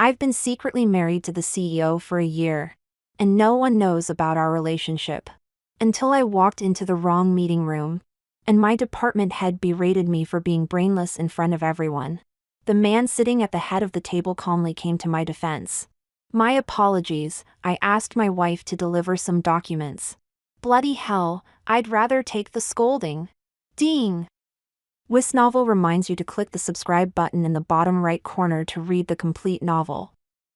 I've been secretly married to the CEO for a year, and no one knows about our relationship. Until I walked into the wrong meeting room, and my department head berated me for being brainless in front of everyone. The man sitting at the head of the table calmly came to my defense. My apologies, I asked my wife to deliver some documents. Bloody hell, I'd rather take the scolding. Ding! This novel reminds you to click the subscribe button in the bottom right corner to read the complete novel.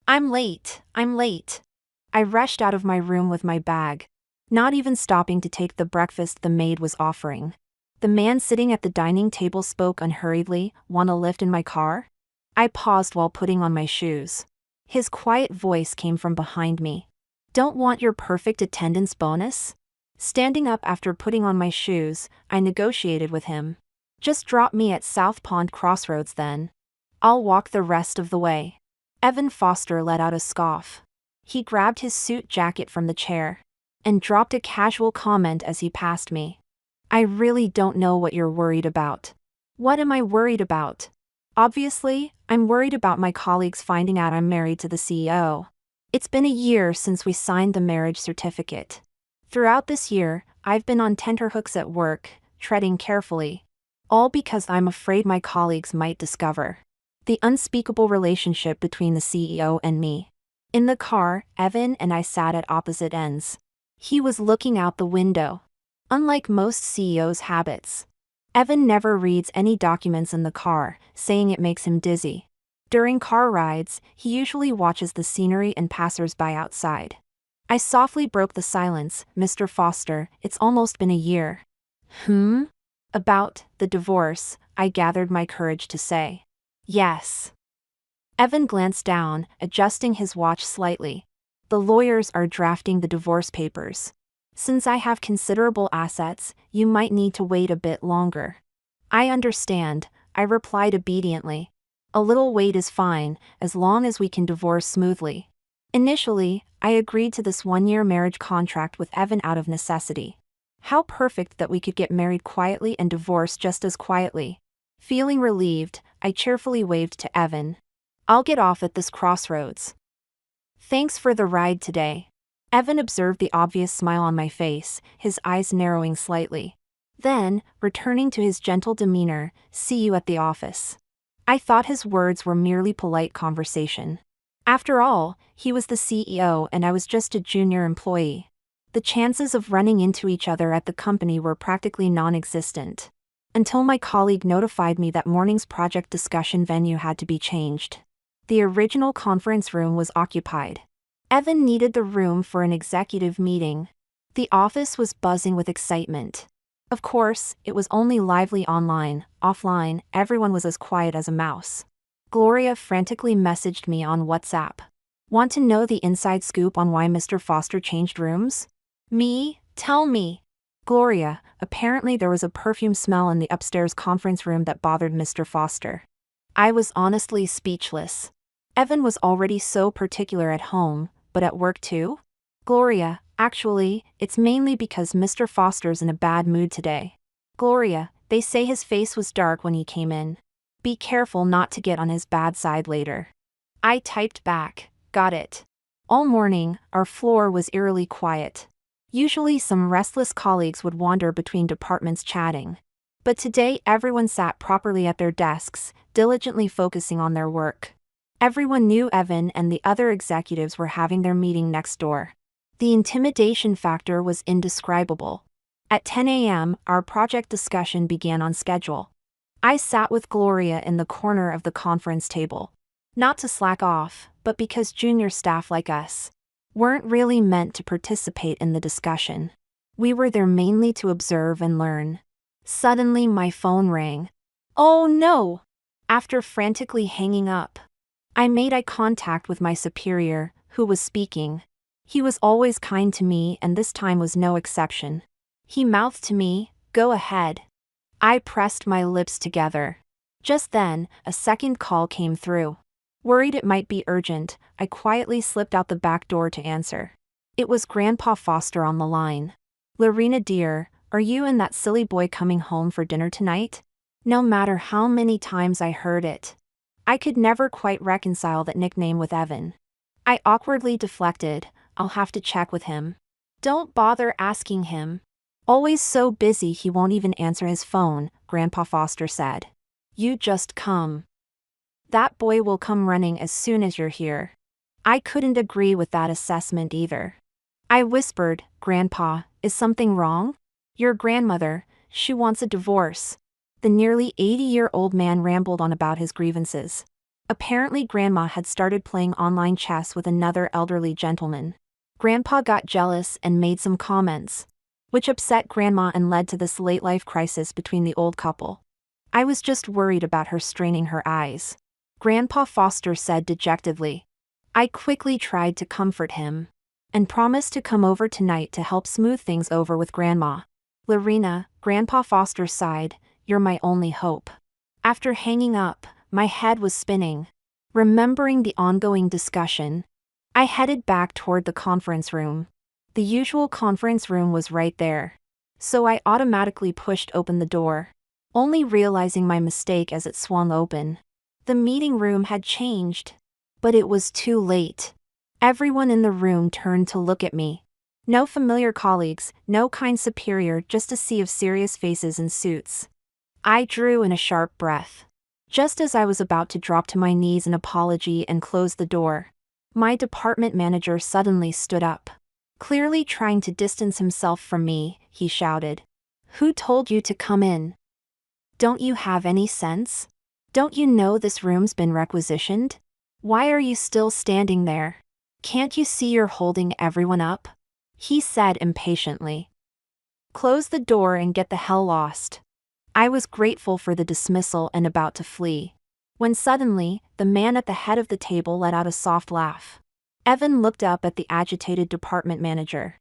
I'm late. I rushed out of my room with my bag, not even stopping to take the breakfast the maid was offering. The man sitting at the dining table spoke unhurriedly. Want a lift in my car? I paused while putting on my shoes. His quiet voice came from behind me. Don't want your perfect attendance bonus? Standing up after putting on my shoes, I negotiated with him. Just drop me at South Pond Crossroads then. I'll walk the rest of the way. Evan Foster let out a scoff. He grabbed his suit jacket from the chair and dropped a casual comment as he passed me. I really don't know what you're worried about. What am I worried about? Obviously, I'm worried about my colleagues finding out I'm married to the CEO. It's been a year since we signed the marriage certificate. Throughout this year, I've been on tenterhooks at work, treading carefully. All because I'm afraid my colleagues might discover the unspeakable relationship between the CEO and me. In the car, Evan and I sat at opposite ends. He was looking out the window. Unlike most CEOs' habits, Evan never reads any documents in the car, saying it makes him dizzy. During car rides, he usually watches the scenery and passers-by outside. I softly broke the silence. Mr. Foster, it's almost been a year. About the divorce, I gathered my courage to say. Yes. Evan glanced down, adjusting his watch slightly. The lawyers are drafting the divorce papers. Since I have considerable assets, you might need to wait a bit longer. I understand, I replied obediently. A little wait is fine, as long as we can divorce smoothly. Initially, I agreed to this one-year marriage contract with Evan out of necessity. How perfect that we could get married quietly and divorce just as quietly. Feeling relieved, I cheerfully waved to Evan. I'll get off at this crossroads. Thanks for the ride today. Evan observed the obvious smile on my face, his eyes narrowing slightly. Then, returning to his gentle demeanor, see you at the office. I thought his words were merely polite conversation. After all, he was the CEO and I was just a junior employee. The chances of running into each other at the company were practically non-existent. Until my colleague notified me that morning's project discussion venue had to be changed. The original conference room was occupied. Evan needed the room for an executive meeting. The office was buzzing with excitement. Of course, it was only lively online. Offline, everyone was as quiet as a mouse. Gloria frantically messaged me on WhatsApp. Want to know the inside scoop on why Mr. Foster changed rooms? Me? Tell me. Gloria, apparently there was a perfume smell in the upstairs conference room that bothered Mr. Foster. I was honestly speechless. Evan was already so particular at home, but at work too? Gloria, actually, it's mainly because Mr. Foster's in a bad mood today. Gloria, they say his face was dark when he came in. Be careful not to get on his bad side later. I typed back, got it. All morning, our floor was eerily quiet. Usually some restless colleagues would wander between departments chatting. But today everyone sat properly at their desks, diligently focusing on their work. Everyone knew Evan and the other executives were having their meeting next door. The intimidation factor was indescribable. At 10 a.m., our project discussion began on schedule. I sat with Gloria in the corner of the conference table. Not to slack off, but because junior staff like us weren't really meant to participate in the discussion. We were there mainly to observe and learn. Suddenly my phone rang. Oh no! After frantically hanging up, I made eye contact with my superior, who was speaking. He was always kind to me and this time was no exception. He mouthed to me, "Go ahead." I pressed my lips together. Just then, a second call came through. Worried it might be urgent, I quietly slipped out the back door to answer. It was Grandpa Foster on the line. "Lorena dear, are you and that silly boy coming home for dinner tonight?" No matter how many times I heard it, I could never quite reconcile that nickname with Evan. I awkwardly deflected, I'll have to check with him. Don't bother asking him. Always so busy he won't even answer his phone, Grandpa Foster said. You just come. That boy will come running as soon as you're here. I couldn't agree with that assessment either. I whispered, Grandpa, is something wrong? Your grandmother, she wants a divorce. The nearly 80-year-old man rambled on about his grievances. Apparently Grandma had started playing online chess with another elderly gentleman. Grandpa got jealous and made some comments, which upset Grandma and led to this late-life crisis between the old couple. I was just worried about her straining her eyes. Grandpa Foster said dejectedly. I quickly tried to comfort him and promised to come over tonight to help smooth things over with Grandma. Lorena, Grandpa Foster sighed, you're my only hope. After hanging up, my head was spinning. Remembering the ongoing discussion, I headed back toward the conference room. The usual conference room was right there, so I automatically pushed open the door, only realizing my mistake as it swung open. The meeting room had changed, but it was too late. Everyone in the room turned to look at me. No familiar colleagues, no kind superior, just a sea of serious faces in suits. I drew in a sharp breath. Just as I was about to drop to my knees in apology and close the door, my department manager suddenly stood up. Clearly trying to distance himself from me, he shouted. Who told you to come in? Don't you have any sense? Don't you know this room's been requisitioned? Why are you still standing there? Can't you see you're holding everyone up? He said impatiently. Close the door and get the hell lost. I was grateful for the dismissal and about to flee, when suddenly, the man at the head of the table let out a soft laugh. Evan looked up at the agitated department manager.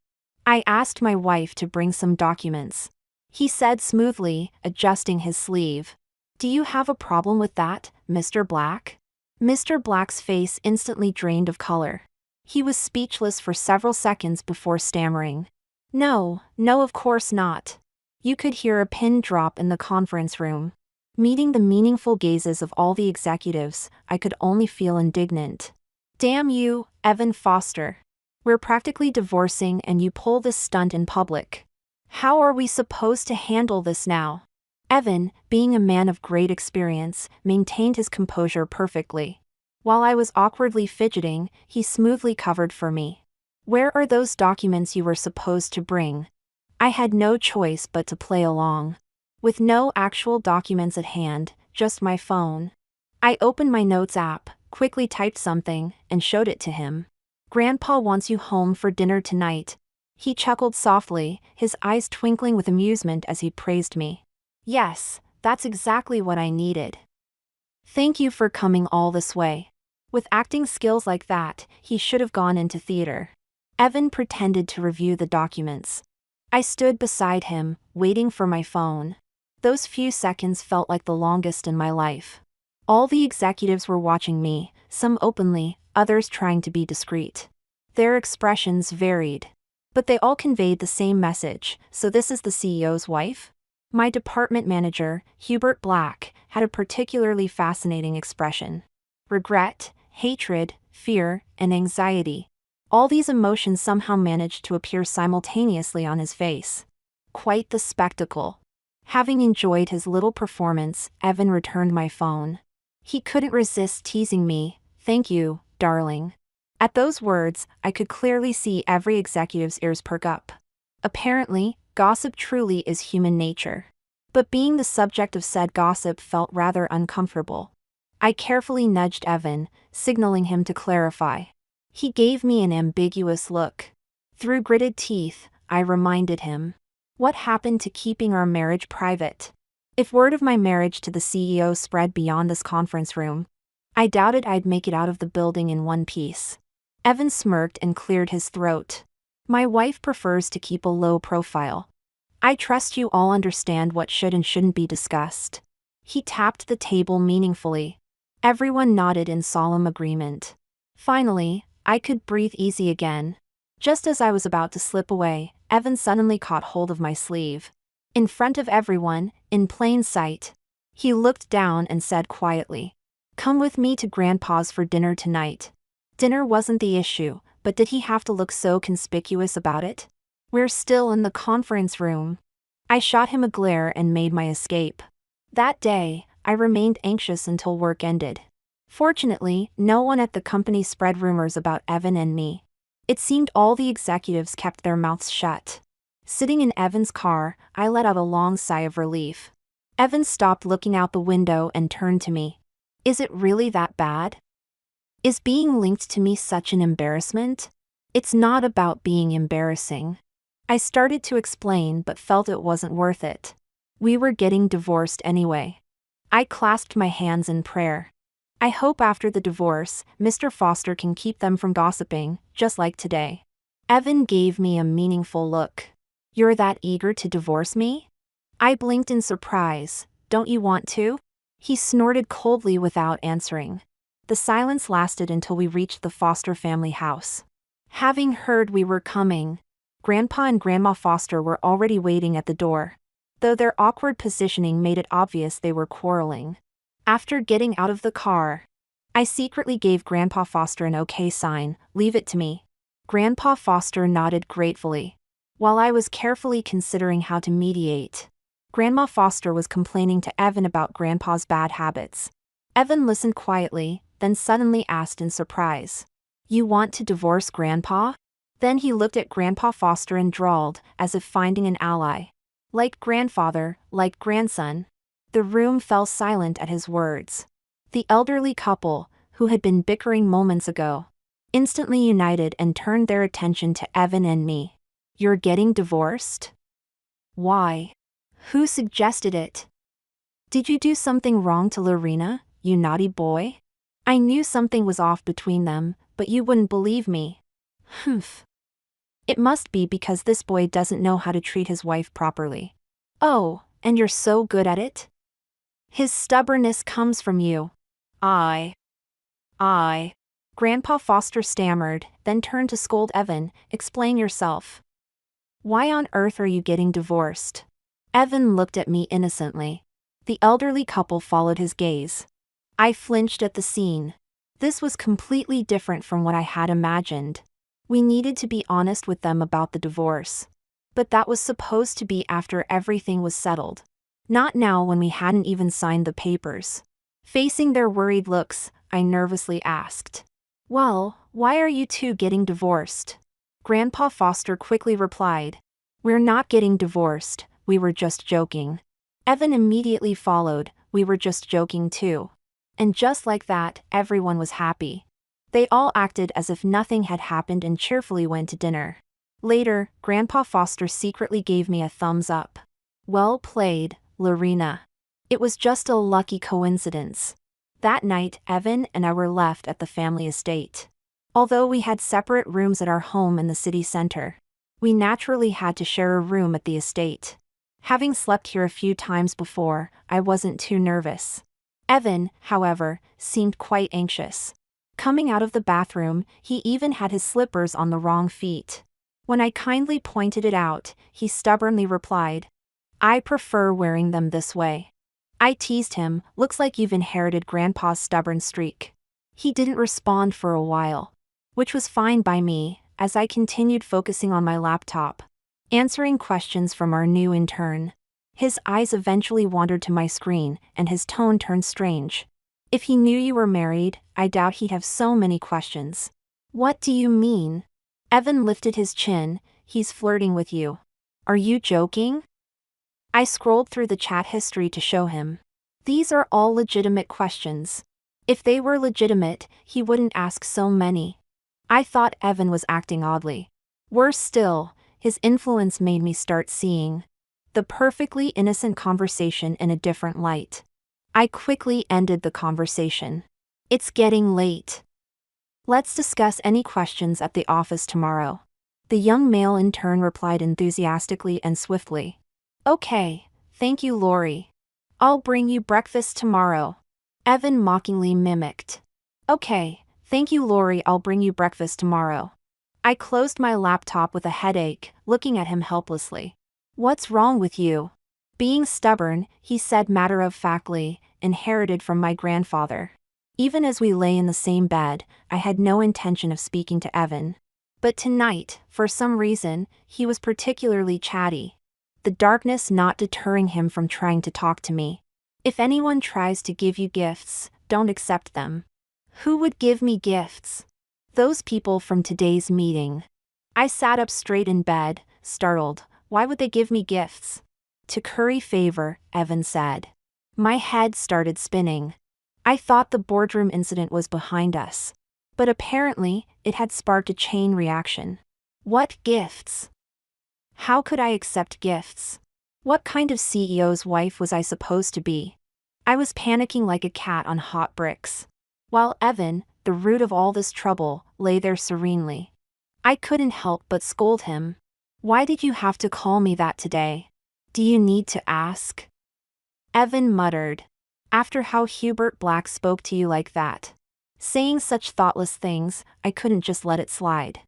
I asked my wife to bring some documents. He said smoothly, adjusting his sleeve. Do you have a problem with that, Mr. Black? Mr. Black's face instantly drained of color. He was speechless for several seconds before stammering. No, of course not. You could hear a pin drop in the conference room. Meeting the meaningful gazes of all the executives, I could only feel indignant. Damn you, Evan Foster. We're practically divorcing and you pull this stunt in public. How are we supposed to handle this now? Evan, being a man of great experience, maintained his composure perfectly. While I was awkwardly fidgeting, he smoothly covered for me. Where are those documents you were supposed to bring? I had no choice but to play along. With no actual documents at hand, just my phone. I opened my notes app, quickly typed something, and showed it to him. Grandpa wants you home for dinner tonight. He chuckled softly, his eyes twinkling with amusement as he praised me. Yes, that's exactly what I needed. Thank you for coming all this way. With acting skills like that, he should have gone into theater. Evan pretended to review the documents. I stood beside him, waiting for my phone. Those few seconds felt like the longest in my life. All the executives were watching me, some openly, others trying to be discreet. Their expressions varied, but they all conveyed the same message. So this is the CEO's wife? My department manager, Hubert Black, had a particularly fascinating expression. Regret, hatred, fear, and anxiety. All these emotions somehow managed to appear simultaneously on his face. Quite the spectacle. Having enjoyed his little performance, Evan returned my phone. He couldn't resist teasing me. Thank you, darling. At those words, I could clearly see every executive's ears perk up. Apparently, gossip truly is human nature. But being the subject of said gossip felt rather uncomfortable. I carefully nudged Evan, signaling him to clarify. He gave me an ambiguous look. Through gritted teeth, I reminded him. What happened to keeping our marriage private? If word of my marriage to the CEO spread beyond this conference room, I doubted I'd make it out of the building in one piece. Evan smirked and cleared his throat. My wife prefers to keep a low profile. I trust you all understand what should and shouldn't be discussed. He tapped the table meaningfully. Everyone nodded in solemn agreement. Finally, I could breathe easy again. Just as I was about to slip away, Evan suddenly caught hold of my sleeve. In front of everyone, in plain sight. He looked down and said quietly, Come with me to Grandpa's for dinner tonight. Dinner wasn't the issue, but did he have to look so conspicuous about it? We're still in the conference room. I shot him a glare and made my escape. That day, I remained anxious until work ended. Fortunately, no one at the company spread rumors about Evan and me. It seemed all the executives kept their mouths shut. Sitting in Evan's car, I let out a long sigh of relief. Evan stopped looking out the window and turned to me. Is it really that bad? Is being linked to me such an embarrassment? It's not about being embarrassing. I started to explain but felt it wasn't worth it. We were getting divorced anyway. I clasped my hands in prayer. I hope after the divorce, Mr. Foster can keep them from gossiping, just like today. Evan gave me a meaningful look. You're that eager to divorce me? I blinked in surprise. Don't you want to? He snorted coldly without answering. The silence lasted until we reached the Foster family house. Having heard we were coming, Grandpa and Grandma Foster were already waiting at the door, though their awkward positioning made it obvious they were quarreling. After getting out of the car, I secretly gave Grandpa Foster an okay sign, leave it to me. Grandpa Foster nodded gratefully. While I was carefully considering how to mediate, Grandma Foster was complaining to Evan about Grandpa's bad habits. Evan listened quietly, then suddenly asked in surprise, "You want to divorce Grandpa?" Then he looked at Grandpa Foster and drawled, as if finding an ally. Like grandfather, like grandson. The room fell silent at his words. The elderly couple, who had been bickering moments ago, instantly united and turned their attention to Evan and me. You're getting divorced? Why? Who suggested it? Did you do something wrong to Lorena, you naughty boy? I knew something was off between them, but you wouldn't believe me. Humph. It must be because this boy doesn't know how to treat his wife properly. Oh, and you're so good at it? His stubbornness comes from you. I. Grandpa Foster stammered, then turned to scold Evan, explain yourself. Why on earth are you getting divorced? Evan looked at me innocently. The elderly couple followed his gaze. I flinched at the scene. This was completely different from what I had imagined. We needed to be honest with them about the divorce. But that was supposed to be after everything was settled. Not now when we hadn't even signed the papers. Facing their worried looks, I nervously asked, "Well, why are you two getting divorced?" Grandpa Foster quickly replied, "We're not getting divorced, we were just joking." Evan immediately followed, "We were just joking too." And just like that, everyone was happy. They all acted as if nothing had happened and cheerfully went to dinner. Later, Grandpa Foster secretly gave me a thumbs up. Well played, Lorena. It was just a lucky coincidence. That night, Evan and I were left at the family estate. Although we had separate rooms at our home in the city center, we naturally had to share a room at the estate. Having slept here a few times before, I wasn't too nervous. Evan, however, seemed quite anxious. Coming out of the bathroom, he even had his slippers on the wrong feet. When I kindly pointed it out, he stubbornly replied, "I prefer wearing them this way." I teased him, "Looks like you've inherited Grandpa's stubborn streak." He didn't respond for a while, which was fine by me, as I continued focusing on my laptop, answering questions from our new intern. His eyes eventually wandered to my screen, and his tone turned strange. "If he knew you were married, I doubt he'd have so many questions." "What do you mean?" Evan lifted his chin, "He's flirting with you." "Are you joking?" I scrolled through the chat history to show him. These are all legitimate questions. If they were legitimate, he wouldn't ask so many. I thought Evan was acting oddly. Worse still, his influence made me start seeing the perfectly innocent conversation in a different light. I quickly ended the conversation. "It's getting late. Let's discuss any questions at the office tomorrow." The young male intern replied enthusiastically and swiftly. "Okay, thank you, Lori. I'll bring you breakfast tomorrow." Evan mockingly mimicked. "Okay, thank you, Lori. I'll bring you breakfast tomorrow." I closed my laptop with a headache, looking at him helplessly. "What's wrong with you?" "Being stubborn," he said matter-of-factly, "inherited from my grandfather." Even as we lay in the same bed, I had no intention of speaking to Evan. But tonight, for some reason, he was particularly chatty. The darkness not deterring him from trying to talk to me. If anyone tries to give you gifts, don't accept them. Who would give me gifts? Those people from today's meeting. I sat up straight in bed, startled. Why would they give me gifts? To curry favor, Evan said. My head started spinning. I thought the boardroom incident was behind us. But apparently, it had sparked a chain reaction. What gifts? How could I accept gifts? What kind of CEO's wife was I supposed to be? I was panicking like a cat on hot bricks. While Evan, the root of all this trouble, lay there serenely. I couldn't help but scold him. Why did you have to call me that today? Do you need to ask? Evan muttered. After how Hubert Black spoke to you like that. Saying such thoughtless things, I couldn't just let it slide.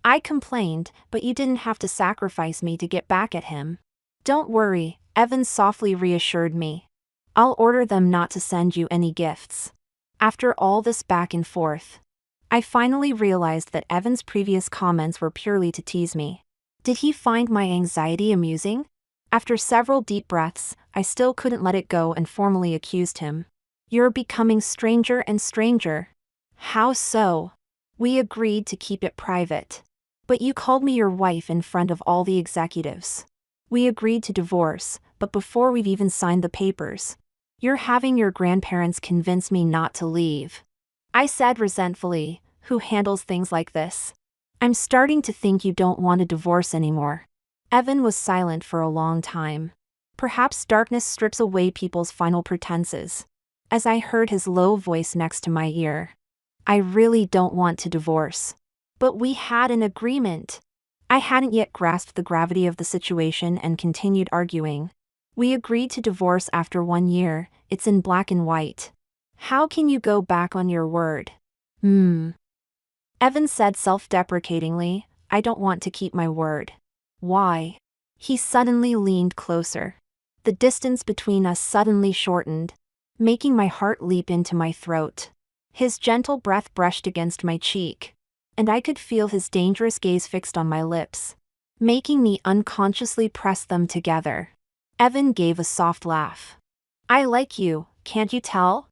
I complained, but you didn't have to sacrifice me to get back at him. Don't worry, Evan softly reassured me. I'll order them not to send you any gifts. After all this back and forth, I finally realized that Evan's previous comments were purely to tease me. Did he find my anxiety amusing? After several deep breaths, I still couldn't let it go and formally accused him. You're becoming stranger and stranger. How so? We agreed to keep it private. But you called me your wife in front of all the executives. We agreed to divorce, but before we've even signed the papers. You're having your grandparents convince me not to leave. I said resentfully, who handles things like this? I'm starting to think you don't want a divorce anymore. Evan was silent for a long time. Perhaps darkness strips away people's final pretenses. As I heard his low voice next to my ear. I really don't want to divorce. But we had an agreement. I hadn't yet grasped the gravity of the situation and continued arguing. We agreed to divorce after 1 year, it's in black and white. How can you go back on your word? Evan said self-deprecatingly, I don't want to keep my word. Why? He suddenly leaned closer. The distance between us suddenly shortened, making my heart leap into my throat. His gentle breath brushed against my cheek, and I could feel his dangerous gaze fixed on my lips, making me unconsciously press them together. Evan gave a soft laugh. I like you, can't you tell?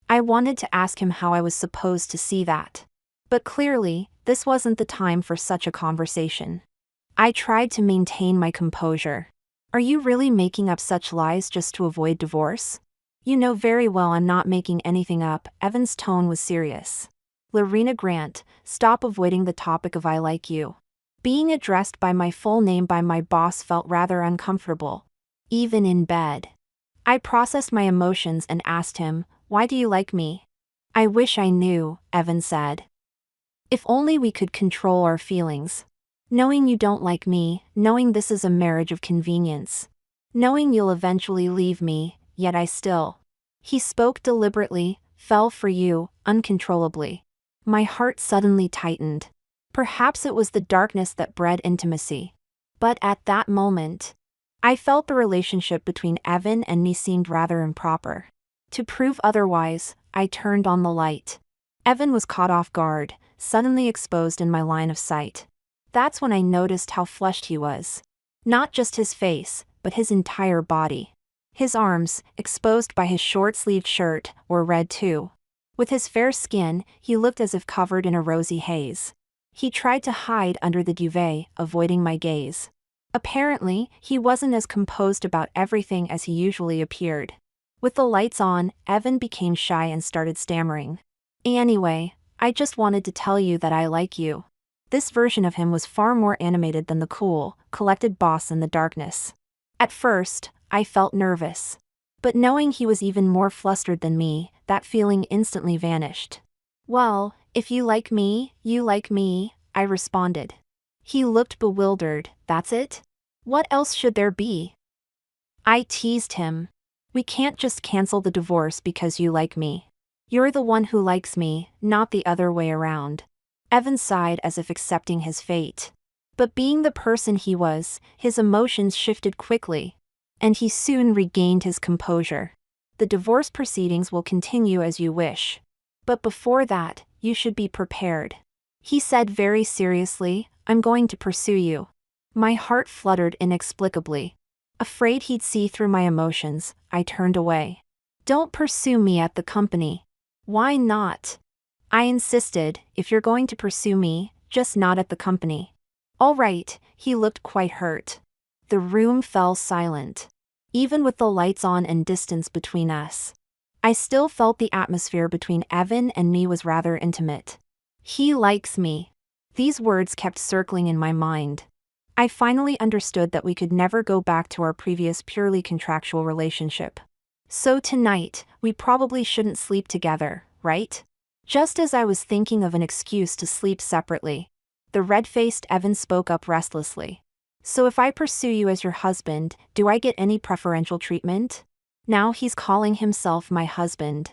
I wanted to ask him how I was supposed to see that. But clearly, this wasn't the time for such a conversation. I tried to maintain my composure. Are you really making up such lies just to avoid divorce? You know very well I'm not making anything up. Evan's tone was serious. Lorena Grant, stop avoiding the topic of I like you. Being addressed by my full name by my boss felt rather uncomfortable. Even in bed. I processed my emotions and asked him, why do you like me? I wish I knew, Evan said. If only we could control our feelings. Knowing you don't like me, knowing this is a marriage of convenience. Knowing you'll eventually leave me, yet I still. He spoke deliberately, fell for you, uncontrollably. My heart suddenly tightened. Perhaps it was the darkness that bred intimacy. But at that moment, I felt the relationship between Evan and me seemed rather improper. To prove otherwise, I turned on the light. Evan was caught off guard, suddenly exposed in my line of sight. That's when I noticed how flushed he was. Not just his face, but his entire body. His arms, exposed by his short-sleeved shirt, were red too. With his fair skin, he looked as if covered in a rosy haze. He tried to hide under the duvet, avoiding my gaze. Apparently, he wasn't as composed about everything as he usually appeared. With the lights on, Evan became shy and started stammering. Anyway, I just wanted to tell you that I like you. This version of him was far more animated than the cool, collected boss in the darkness. At first, I felt nervous. But knowing he was even more flustered than me, that feeling instantly vanished. Well, if you like me, I responded. He looked bewildered, that's it? What else should there be? I teased him. We can't just cancel the divorce because you like me. You're the one who likes me, not the other way around. Evan sighed as if accepting his fate. But being the person he was, his emotions shifted quickly. And he soon regained his composure. The divorce proceedings will continue as you wish. But before that, you should be prepared. He said very seriously, I'm going to pursue you. My heart fluttered inexplicably. Afraid he'd see through my emotions, I turned away. Don't pursue me at the company. Why not? I insisted, if you're going to pursue me, just not at the company. All right, he looked quite hurt. The room fell silent. Even with the lights on and distance between us, I still felt the atmosphere between Evan and me was rather intimate. He likes me. These words kept circling in my mind. I finally understood that we could never go back to our previous purely contractual relationship. So tonight, we probably shouldn't sleep together, right? Just as I was thinking of an excuse to sleep separately, the red-faced Evan spoke up restlessly. So if I pursue you as your husband, do I get any preferential treatment? Now he's calling himself my husband.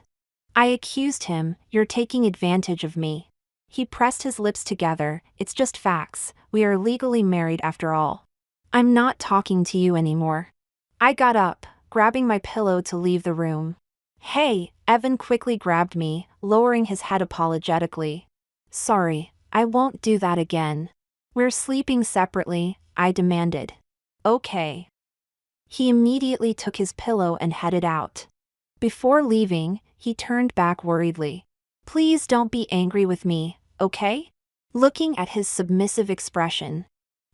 I accused him, you're taking advantage of me. He pressed his lips together, it's just facts, we are legally married after all. I'm not talking to you anymore. I got up, grabbing my pillow to leave the room. Hey, Evan quickly grabbed me, lowering his head apologetically. Sorry, I won't do that again. We're sleeping separately, I demanded. Okay. He immediately took his pillow and headed out. Before leaving, he turned back worriedly. Please don't be angry with me, okay? Looking at his submissive expression,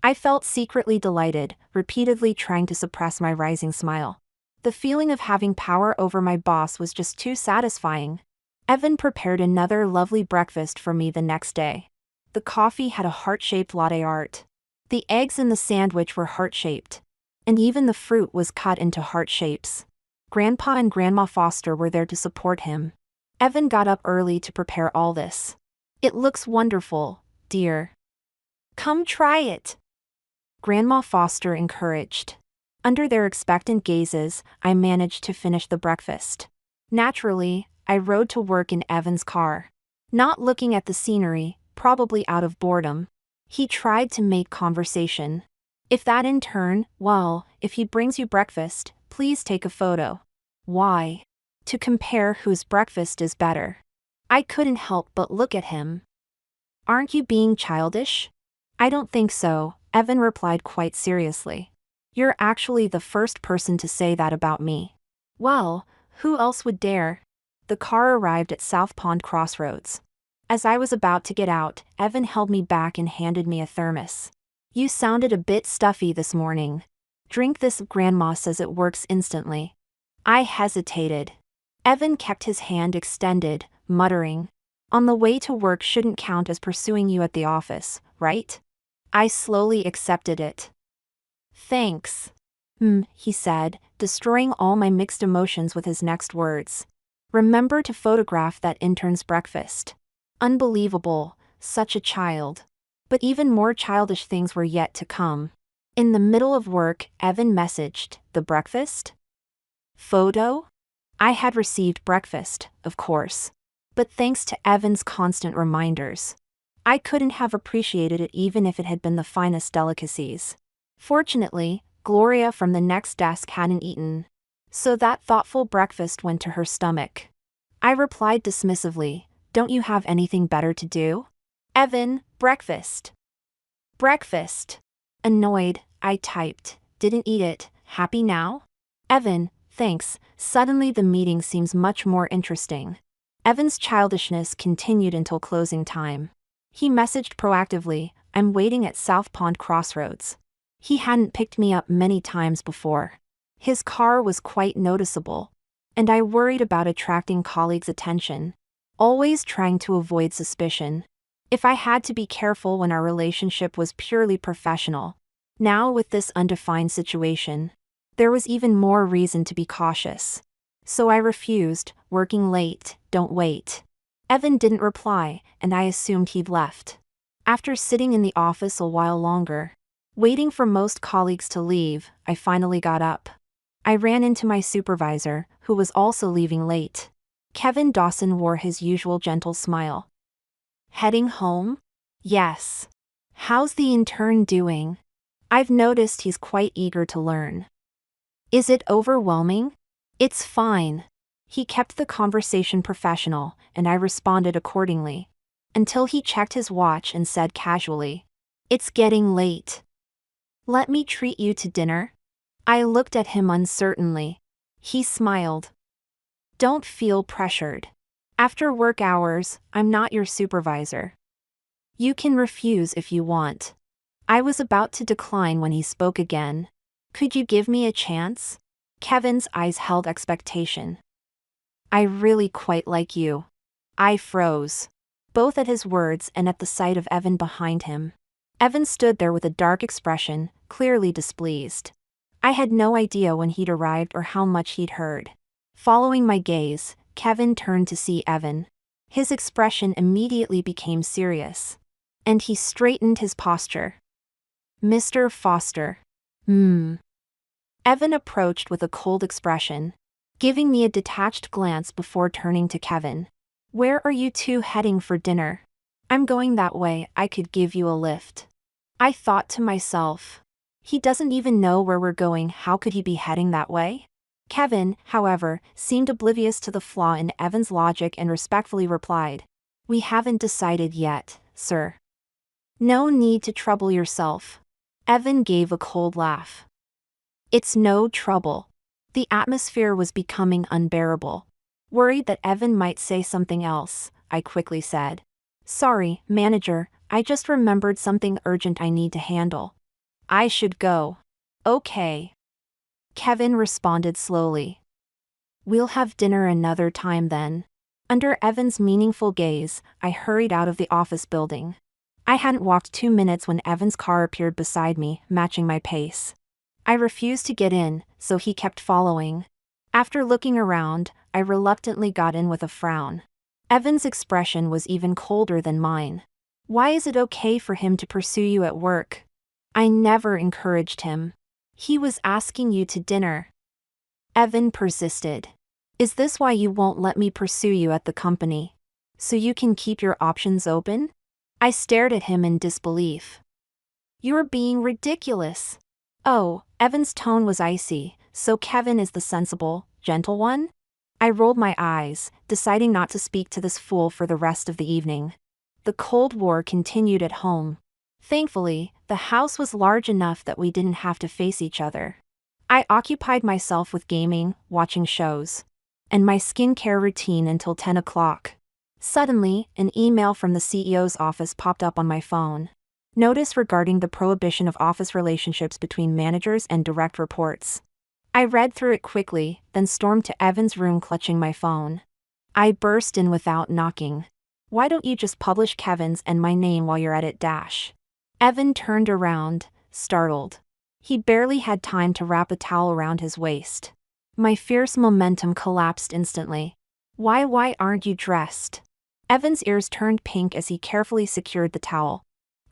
I felt secretly delighted, repeatedly trying to suppress my rising smile. The feeling of having power over my boss was just too satisfying. Evan prepared another lovely breakfast for me the next day. The coffee had a heart-shaped latte art. The eggs in the sandwich were heart-shaped. And even the fruit was cut into heart shapes. Grandpa and Grandma Foster were there to support him. Evan got up early to prepare all this. It looks wonderful, dear. Come try it. Grandma Foster encouraged. Under their expectant gazes, I managed to finish the breakfast. Naturally, I rode to work in Evan's car. Not looking at the scenery, probably out of boredom. He tried to make conversation. If that in turn, well, if he brings you breakfast, please take a photo. Why? To compare whose breakfast is better. I couldn't help but look at him. Aren't you being childish? I don't think so, Evan replied quite seriously. You're actually the first person to say that about me. Well, who else would dare? The car arrived at South Pond Crossroads. As I was about to get out, Evan held me back and handed me a thermos. You sounded a bit stuffy this morning. Drink this, Grandma says it works instantly. I hesitated. Evan kept his hand extended, muttering, on the way to work shouldn't count as pursuing you at the office, right? I slowly accepted it. Thanks. He said, destroying all my mixed emotions with his next words. Remember to photograph that intern's breakfast. Unbelievable, such a child. But even more childish things were yet to come. In the middle of work, Evan messaged, the breakfast? Photo? I had received breakfast, of course. But thanks to Evan's constant reminders, I couldn't have appreciated it even if it had been the finest delicacies. Fortunately, Gloria from the next desk hadn't eaten. So that thoughtful breakfast went to her stomach. I replied dismissively, don't you have anything better to do? Evan, breakfast. Breakfast. Annoyed, I typed, didn't eat it, happy now? Evan, thanks, suddenly the meeting seems much more interesting. Evan's childishness continued until closing time. He messaged proactively, I'm waiting at South Pond Crossroads. He hadn't picked me up many times before. His car was quite noticeable. And I worried about attracting colleagues' attention. Always trying to avoid suspicion. If I had to be careful when our relationship was purely professional. Now with this undefined situation, there was even more reason to be cautious. So I refused, working late, don't wait. Evan didn't reply, and I assumed he'd left. After sitting in the office a while longer, waiting for most colleagues to leave, I finally got up. I ran into my supervisor, who was also leaving late. Kevin Dawson wore his usual gentle smile. Heading home? Yes. How's the intern doing? I've noticed he's quite eager to learn. Is it overwhelming? It's fine. He kept the conversation professional, and I responded accordingly. Until he checked his watch and said casually, "It's getting late. Let me treat you to dinner?" I looked at him uncertainly. He smiled. "Don't feel pressured. After work hours, I'm not your supervisor. You can refuse if you want." I was about to decline when he spoke again. "Could you give me a chance?" Kevin's eyes held expectation. "I really quite like you." I froze, both at his words and at the sight of Evan behind him. Evan stood there with a dark expression, clearly displeased. I had no idea when he'd arrived or how much he'd heard. Following my gaze, Kevin turned to see Evan. His expression immediately became serious. And he straightened his posture. "Mr. Foster." Evan approached with a cold expression, giving me a detached glance before turning to Kevin. "Where are you two heading for dinner?" "I'm going that way, I could give you a lift." I thought to myself, he doesn't even know where we're going, how could he be heading that way? Kevin, however, seemed oblivious to the flaw in Evan's logic and respectfully replied, "We haven't decided yet, sir." "No need to trouble yourself." Evan gave a cold laugh. "It's no trouble." The atmosphere was becoming unbearable. Worried that Evan might say something else, I quickly said, "Sorry, manager, I just remembered something urgent I need to handle. I should go." "Okay." Kevin responded slowly. "We'll have dinner another time then." Under Evan's meaningful gaze, I hurried out of the office building. I hadn't walked 2 minutes when Evan's car appeared beside me, matching my pace. I refused to get in, so he kept following. After looking around, I reluctantly got in with a frown. Evan's expression was even colder than mine. "Why is it okay for him to pursue you at work?" I never encouraged him. "He was asking you to dinner." Evan persisted. "Is this why you won't let me pursue you at the company? So you can keep your options open?" I stared at him in disbelief. "You're being ridiculous." Oh, Evan's tone was icy, so Kevin is the sensible, gentle one? I rolled my eyes, deciding not to speak to this fool for the rest of the evening. The Cold War continued at home. Thankfully, the house was large enough that we didn't have to face each other. I occupied myself with gaming, watching shows, and my skincare routine until 10 o'clock. Suddenly, an email from the CEO's office popped up on my phone. Notice regarding the prohibition of office relationships between managers and direct reports. I read through it quickly, then stormed to Evan's room clutching my phone. I burst in without knocking. "Why don't you just publish Kevin's and my name while you're at it, dash?" Evan turned around, startled. He barely had time to wrap a towel around his waist. My fierce momentum collapsed instantly. Why aren't you dressed?" Evan's ears turned pink as he carefully secured the towel.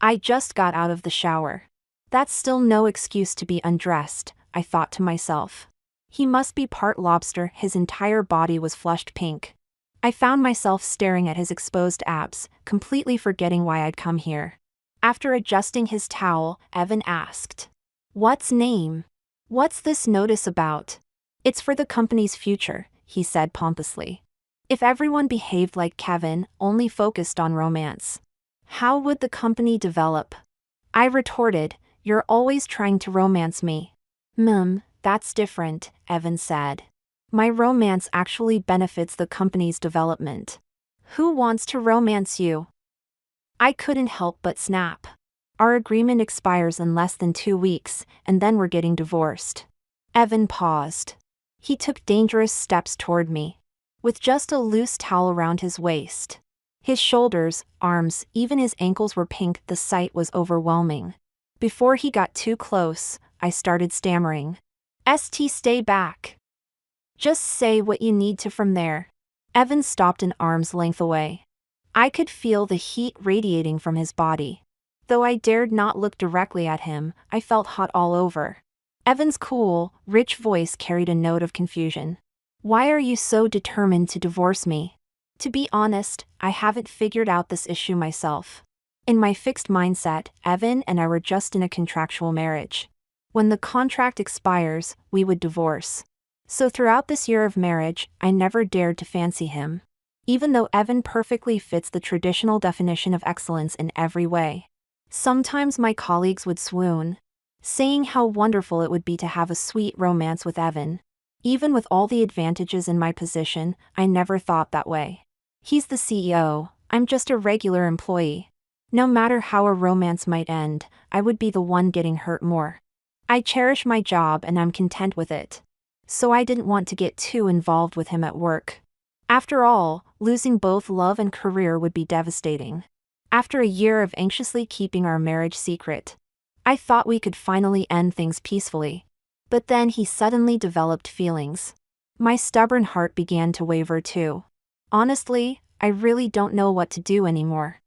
"I just got out of the shower." That's still no excuse to be undressed, I thought to myself. He must be part lobster, his entire body was flushed pink. I found myself staring at his exposed abs, completely forgetting why I'd come here. After adjusting his towel, Evan asked, "What's name? What's this notice about?" "It's for the company's future," he said pompously. "If everyone behaved like Kevin, only focused on romance, how would the company develop?" I retorted, "You're always trying to romance me." That's different," Evan said. "My romance actually benefits the company's development." "Who wants to romance you?" I couldn't help but snap. "Our agreement expires in less than 2 weeks, and then we're getting divorced." Evan paused. He took dangerous steps toward me, with just a loose towel around his waist. His shoulders, arms, even his ankles were pink. The sight was overwhelming. Before he got too close, I started stammering. Stay back. Just say what you need to from there." Evan stopped an arm's length away. I could feel the heat radiating from his body. Though I dared not look directly at him, I felt hot all over. Evan's cool, rich voice carried a note of confusion. "Why are you so determined to divorce me?" To be honest, I haven't figured out this issue myself. In my fixed mindset, Evan and I were just in a contractual marriage. When the contract expires, we would divorce. So throughout this year of marriage, I never dared to fancy him. Even though Evan perfectly fits the traditional definition of excellence in every way. Sometimes my colleagues would swoon, saying how wonderful it would be to have a sweet romance with Evan. Even with all the advantages in my position, I never thought that way. He's the CEO, I'm just a regular employee. No matter how a romance might end, I would be the one getting hurt more. I cherish my job and I'm content with it. So I didn't want to get too involved with him at work. After all, losing both love and career would be devastating. After a year of anxiously keeping our marriage secret, I thought we could finally end things peacefully. But then he suddenly developed feelings. My stubborn heart began to waver too. Honestly, I really don't know what to do anymore.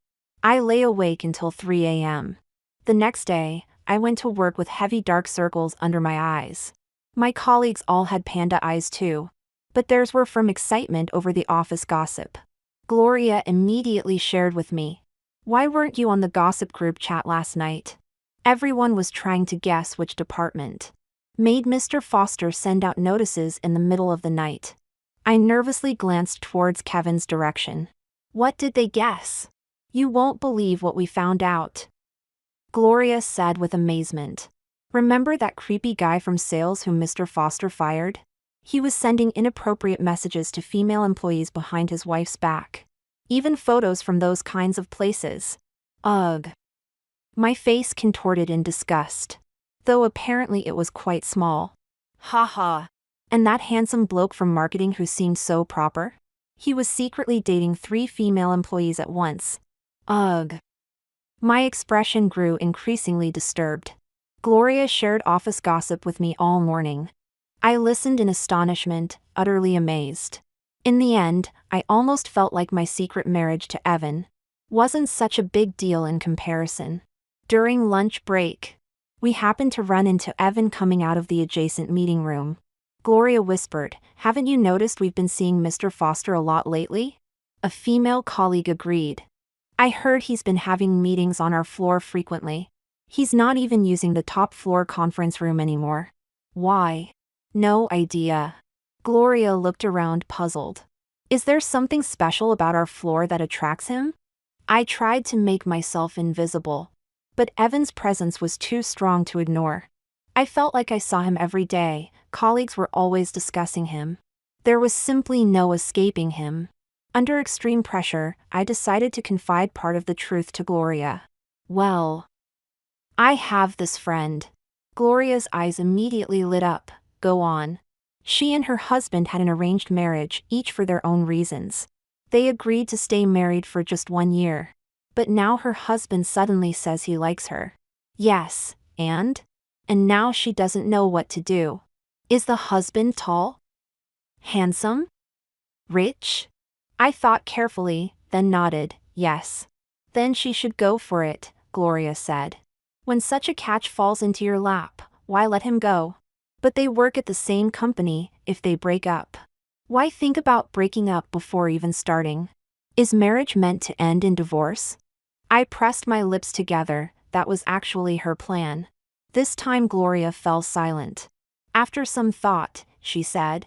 I lay awake until 3 a.m. The next day, I went to work with heavy dark circles under my eyes. My colleagues all had panda eyes too, but theirs were from excitement over the office gossip. Gloria immediately shared with me, "Why weren't you on the gossip group chat last night?" Everyone was trying to guess which department made Mr. Foster send out notices in the middle of the night. I nervously glanced towards Kevin's direction. "What did they guess?" "You won't believe what we found out," Gloria said with amazement. "Remember that creepy guy from sales whom Mr. Foster fired? He was sending inappropriate messages to female employees behind his wife's back. Even photos from those kinds of places. Ugh." My face contorted in disgust. Though apparently it was quite small. Haha. And that handsome bloke from marketing who seemed so proper? He was secretly dating 3 female employees at once. Ugh. My expression grew increasingly disturbed. Gloria shared office gossip with me all morning. I listened in astonishment, utterly amazed. In the end, I almost felt like my secret marriage to Evan wasn't such a big deal in comparison. During lunch break, we happened to run into Evan coming out of the adjacent meeting room. Gloria whispered, "Haven't you noticed we've been seeing Mr. Foster a lot lately?" A female colleague agreed. "I heard he's been having meetings on our floor frequently. He's not even using the top floor conference room anymore." "Why?" "No idea." Gloria looked around puzzled. "Is there something special about our floor that attracts him?" I tried to make myself invisible. But Evan's presence was too strong to ignore. I felt like I saw him every day, colleagues were always discussing him. There was simply no escaping him. Under extreme pressure, I decided to confide part of the truth to Gloria. "Well, I have this friend." Gloria's eyes immediately lit up. "Go on." She and her husband had an arranged marriage, each for their own reasons. They agreed to stay married for just 1 year. But now her husband suddenly says he likes her. Yes, and now she doesn't know what to do. Is the husband tall? Handsome? Rich? I thought carefully, then nodded, yes. Then she should go for it, Gloria said. When such a catch falls into your lap, why let him go? But they work at the same company. If they break up, why think about breaking up before even starting? Is marriage meant to end in divorce? I pressed my lips together. That was actually her plan. This time Gloria fell silent. After some thought, she said,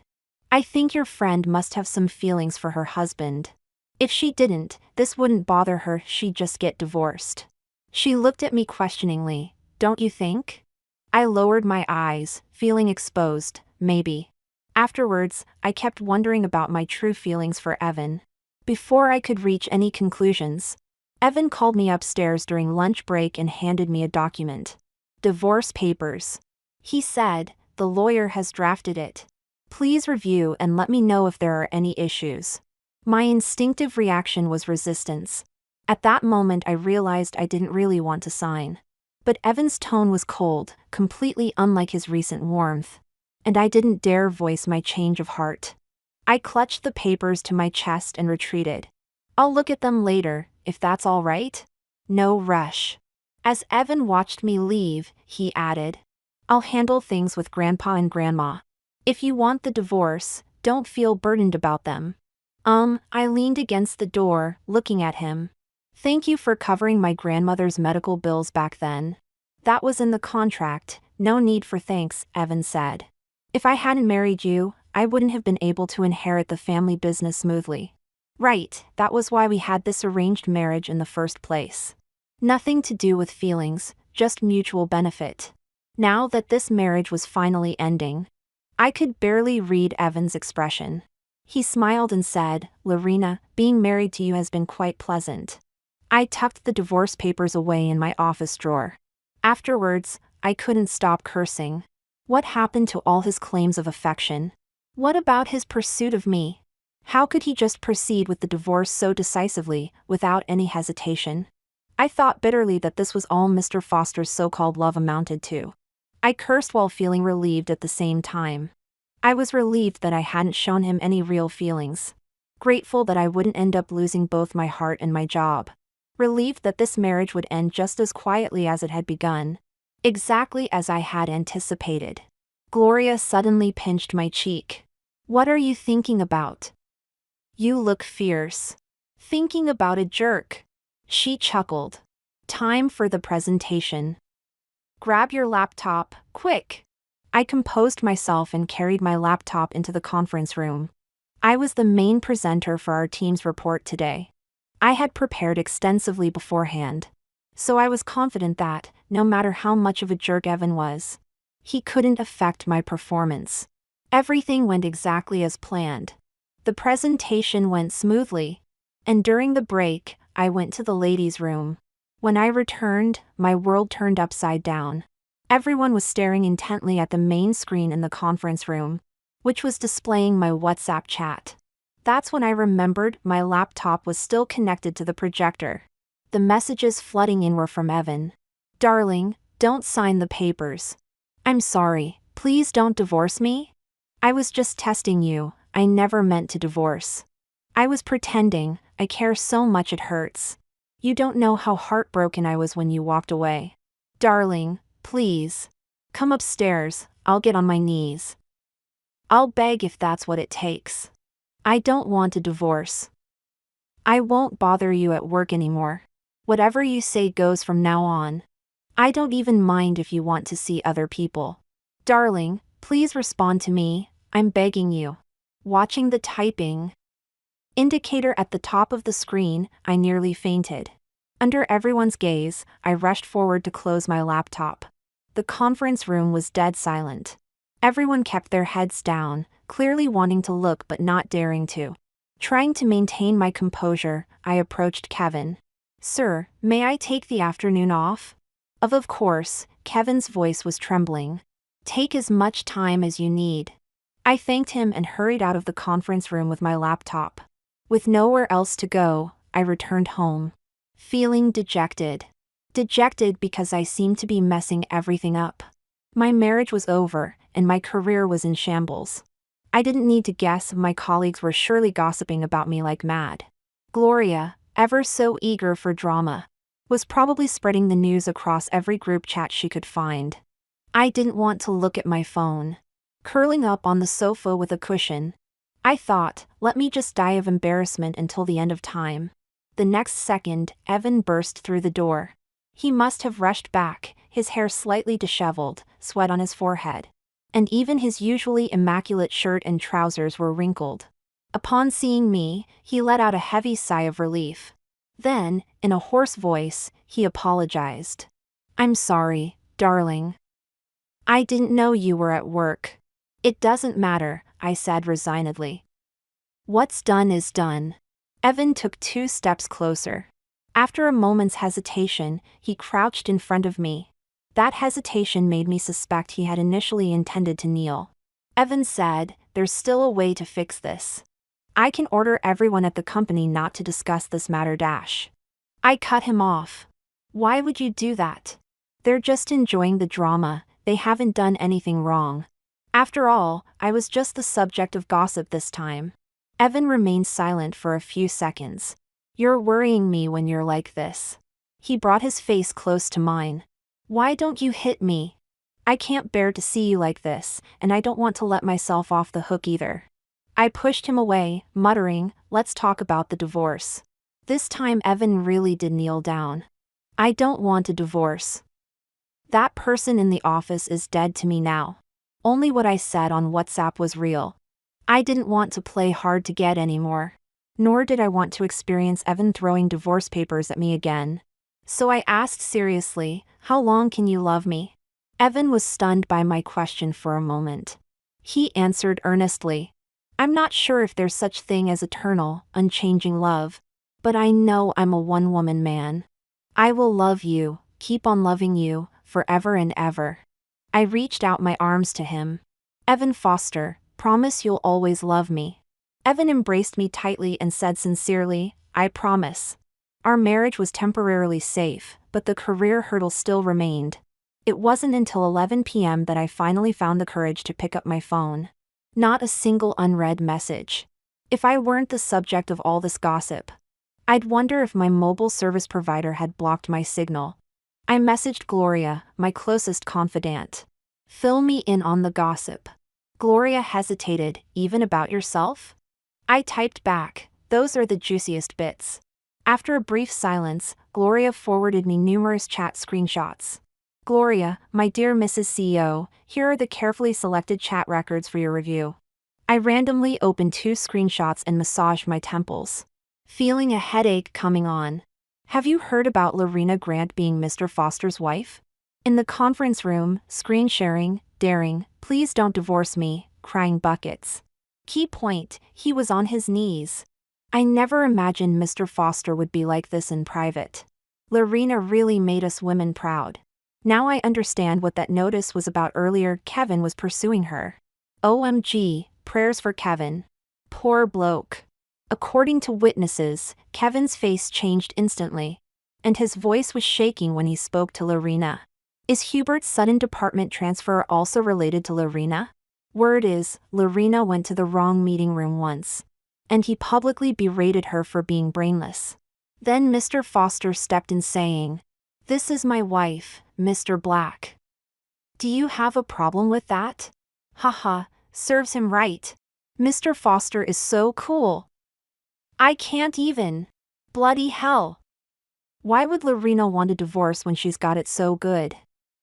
"I think your friend must have some feelings for her husband. If she didn't, this wouldn't bother her, she'd just get divorced." She looked at me questioningly. "Don't you think?" I lowered my eyes, feeling exposed, maybe. Afterwards, I kept wondering about my true feelings for Evan. Before I could reach any conclusions, Evan called me upstairs during lunch break and handed me a document. Divorce papers. He said, "The lawyer has drafted it. Please review and let me know if there are any issues." My instinctive reaction was resistance. At that moment I realized I didn't really want to sign. But Evan's tone was cold, completely unlike his recent warmth. And I didn't dare voice my change of heart. I clutched the papers to my chest and retreated. "I'll look at them later, if that's all right." "No rush." As Evan watched me leave, he added, "I'll handle things with Grandpa and Grandma. If you want the divorce, don't feel burdened about them." I leaned against the door, looking at him. "Thank you for covering my grandmother's medical bills back then." "That was in the contract, no need for thanks," Evan said. "If I hadn't married you, I wouldn't have been able to inherit the family business smoothly. Right, that was why we had this arranged marriage in the first place. Nothing to do with feelings, just mutual benefit. Now that this marriage was finally ending, I could barely read Evan's expression. He smiled and said, "Lorena, being married to you has been quite pleasant." I tucked the divorce papers away in my office drawer. Afterwards, I couldn't stop cursing. What happened to all his claims of affection? What about his pursuit of me? How could he just proceed with the divorce so decisively, without any hesitation? I thought bitterly that this was all Mr. Foster's so-called love amounted to. I cursed while feeling relieved at the same time. I was relieved that I hadn't shown him any real feelings. Grateful that I wouldn't end up losing both my heart and my job. Relieved that this marriage would end just as quietly as it had begun. Exactly as I had anticipated. Gloria suddenly pinched my cheek. "What are you thinking about? You look fierce." "Thinking about a jerk." She chuckled. "Time for the presentation. Grab your laptop, quick." I composed myself and carried my laptop into the conference room. I was the main presenter for our team's report today. I had prepared extensively beforehand. So I was confident that, no matter how much of a jerk Evan was, he couldn't affect my performance. Everything went exactly as planned. The presentation went smoothly. And during the break, I went to the ladies' room. When I returned, my world turned upside down. Everyone was staring intently at the main screen in the conference room, which was displaying my WhatsApp chat. That's when I remembered my laptop was still connected to the projector. The messages flooding in were from Evan. "Darling, don't sign the papers. I'm sorry, please don't divorce me. I was just testing you, I never meant to divorce. I was pretending, I care so much it hurts. You don't know how heartbroken I was when you walked away. Darling, please. Come upstairs, I'll get on my knees. I'll beg if that's what it takes. I don't want a divorce. I won't bother you at work anymore. Whatever you say goes from now on. I don't even mind if you want to see other people. Darling, please respond to me, I'm begging you." Watching the typing indicator at the top of the screen, I nearly fainted. Under everyone's gaze, I rushed forward to close my laptop. The conference room was dead silent. Everyone kept their heads down, clearly wanting to look but not daring to. Trying to maintain my composure, I approached Kevin. "Sir, may I take the afternoon off?" Of course, Kevin's voice was trembling. "Take as much time as you need." I thanked him and hurried out of the conference room with my laptop. With nowhere else to go, I returned home. Feeling dejected. Dejected because I seemed to be messing everything up. My marriage was over, and my career was in shambles. I didn't need to guess, my colleagues were surely gossiping about me like mad. Gloria, ever so eager for drama, was probably spreading the news across every group chat she could find. I didn't want to look at my phone. Curling up on the sofa with a cushion, I thought, let me just die of embarrassment until the end of time. The next second, Evan burst through the door. He must have rushed back, his hair slightly disheveled, sweat on his forehead. And even his usually immaculate shirt and trousers were wrinkled. Upon seeing me, he let out a heavy sigh of relief. Then, in a hoarse voice, he apologized. "I'm sorry, darling. I didn't know you were at work." "It doesn't matter," I said resignedly. "What's done is done." Evan took 2 steps closer. After a moment's hesitation, he crouched in front of me. That hesitation made me suspect he had initially intended to kneel. Evan said, "There's still a way to fix this. I can order everyone at the company not to discuss this matter dash." I cut him off. "Why would you do that? They're just enjoying the drama, they haven't done anything wrong. After all, I was just the subject of gossip this time." Evan remained silent for a few seconds. "You're worrying me when you're like this." He brought his face close to mine. "Why don't you hit me? I can't bear to see you like this, and I don't want to let myself off the hook either." I pushed him away, muttering, "Let's talk about the divorce." This time Evan really did kneel down. "I don't want a divorce. That person in the office is dead to me now. Only what I said on WhatsApp was real. I didn't want to play hard to get anymore. Nor did I want to experience Evan throwing divorce papers at me again. So I asked seriously, "How long can you love me?" Evan was stunned by my question for a moment. He answered earnestly, "I'm not sure if there's such thing as eternal, unchanging love. But I know I'm a one-woman man. I will love you, keep on loving you, forever and ever." I reached out my arms to him. "Evan Foster, promise you'll always love me." Evan embraced me tightly and said sincerely, "I promise." Our marriage was temporarily safe, but the career hurdle still remained. It wasn't until 11 p.m. that I finally found the courage to pick up my phone. Not a single unread message. If I weren't the subject of all this gossip, I'd wonder if my mobile service provider had blocked my signal. I messaged Gloria, my closest confidant. "Fill me in on the gossip." Gloria hesitated. "Even about yourself?" I typed back, "Those are the juiciest bits." After a brief silence, Gloria forwarded me numerous chat screenshots. "Gloria, my dear Mrs. CEO, here are the carefully selected chat records for your review." I randomly opened 2 screenshots and massaged my temples, feeling a headache coming on. "Have you heard about Lorena Grant being Mr. Foster's wife?" In the conference room, screen sharing, daring, "Please don't divorce me," crying buckets. Key point, he was on his knees. I never imagined Mr. Foster would be like this in private. Lorena really made us women proud. Now I understand what that notice was about earlier. Kevin was pursuing her. OMG, prayers for Kevin. Poor bloke. According to witnesses, Kevin's face changed instantly, and his voice was shaking when he spoke to Lorena. Is Hubert's sudden department transfer also related to Lorena? Word is, Lorena went to the wrong meeting room once, and he publicly berated her for being brainless. Then Mr. Foster stepped in saying, "This is my wife, Mr. Black. Do you have a problem with that?" Haha, serves him right. Mr. Foster is so cool. I can't even. Bloody hell. Why would Lorena want a divorce when she's got it so good?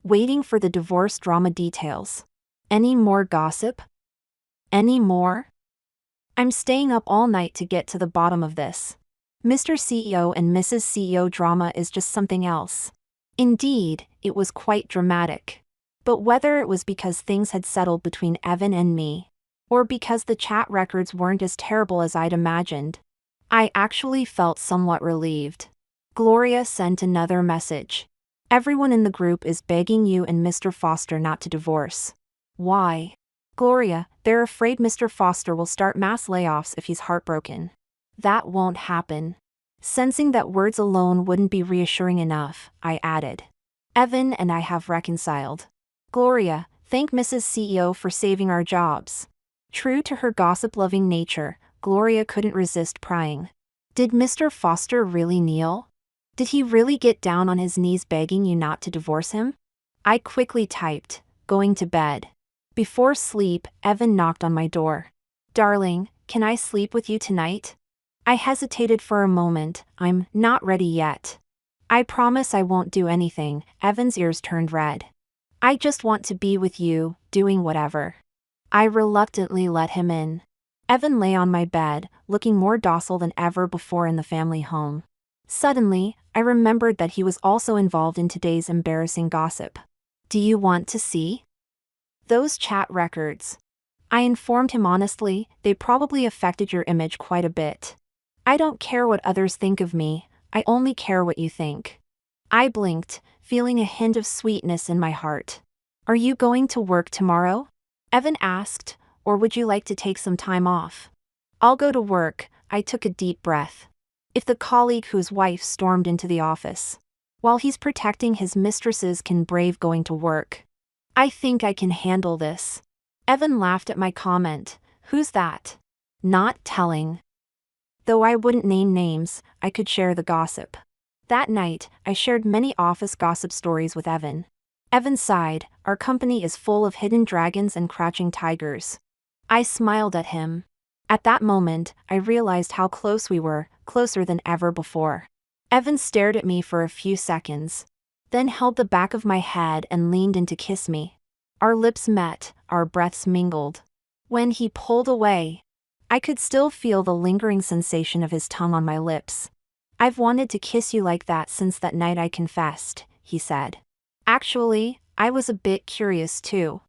Waiting for the divorce drama details. Any more gossip? Any more? I'm staying up all night to get to the bottom of this. Mr. CEO and Mrs. CEO drama is just something else. Indeed, it was quite dramatic. But whether it was because things had settled between Evan and me, or because the chat records weren't as terrible as I'd imagined, I actually felt somewhat relieved. Gloria sent another message. "Everyone in the group is begging you and Mr. Foster not to divorce." Why? Gloria, they're afraid Mr. Foster will start mass layoffs if he's heartbroken. That won't happen. Sensing that words alone wouldn't be reassuring enough, I added, "Evan and I have reconciled." Gloria, thank Mrs. CEO for saving our jobs. True to her gossip-loving nature, Gloria couldn't resist prying. Did Mr. Foster really kneel? Did he really get down on his knees begging you not to divorce him? I quickly typed, "Going to bed." Before sleep, Evan knocked on my door. "Darling, can I sleep with you tonight?" I hesitated for a moment. "I'm not ready yet." "I promise I won't do anything." Evan's ears turned red. "I just want to be with you, doing whatever." I reluctantly let him in. Evan lay on my bed, looking more docile than ever before in the family home. Suddenly, I remembered that he was also involved in today's embarrassing gossip. "Do you want to see those chat records?" I informed him honestly. "They probably affected your image quite a bit." "I don't care what others think of me, I only care what you think." I blinked, feeling a hint of sweetness in my heart. "Are you going to work tomorrow?" Evan asked, "Or would you like to take some time off?" "I'll go to work." I took a deep breath. If the colleague whose wife stormed into the office, while he's protecting his mistresses, can brave going to work, I think I can handle this. Evan laughed at my comment. "Who's that?" Not telling. Though I wouldn't name names, I could share the gossip. That night, I shared many office gossip stories with Evan. Evan sighed. "Our company is full of hidden dragons and crouching tigers." I smiled at him. At that moment, I realized how close we were, closer than ever before. Evan stared at me for a few seconds, then held the back of my head and leaned in to kiss me. Our lips met, our breaths mingled. When he pulled away, I could still feel the lingering sensation of his tongue on my lips. "I've wanted to kiss you like that since that night I confessed," he said. Actually, I was a bit curious too.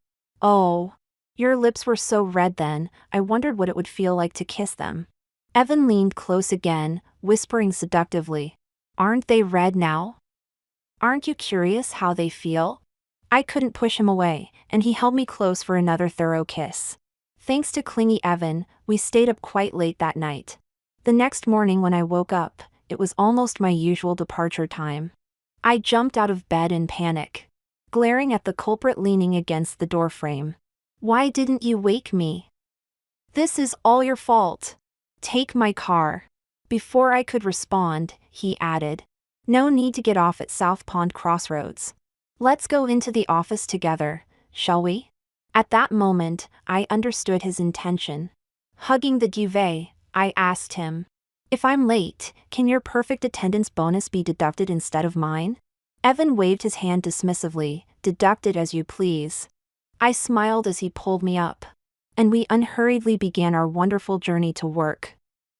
"Oh, your lips were so red then, I wondered what it would feel like to kiss them." Evan leaned close again, whispering seductively, "Aren't they red now? Aren't you curious how they feel?" I couldn't push him away, and he held me close for another thorough kiss. Thanks to clingy Evan, we stayed up quite late that night. The next morning when I woke up, it was almost my usual departure time. I jumped out of bed in panic, glaring at the culprit leaning against the doorframe. "Why didn't you wake me? This is all your fault. Take my car." Before I could respond, he added, "No need to get off at South Pond Crossroads. Let's go into the office together, shall we?" At that moment, I understood his intention. Hugging the duvet, I asked him, "If I'm late, can your perfect attendance bonus be deducted instead of mine?" Evan waved his hand dismissively, "Deduct it as you please." I smiled as he pulled me up, and we unhurriedly began our wonderful journey to work.